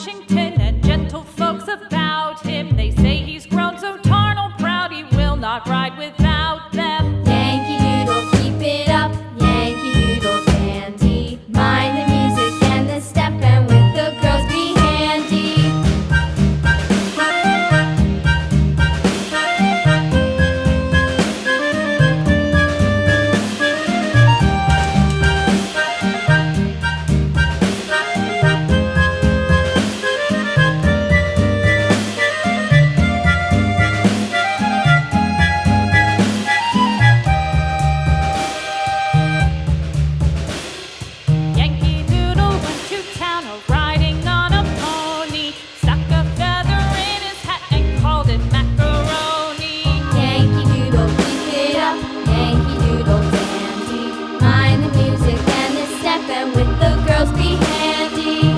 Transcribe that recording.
Washington, and gentle folks about him. They say he's grown so tarnal proud he will not ride without them. Yankee Doodle, keep it up, Yankee Doodle dandy. Mind the music and the step, and with the girls be handy. Yankee Doodle went to town riding on a pony, stuck a feather in his hat and called it macaroni. Yankee Doodle, keep it up, Yankee Doodle dandy. Mind the music and the step, and with the girls be handy.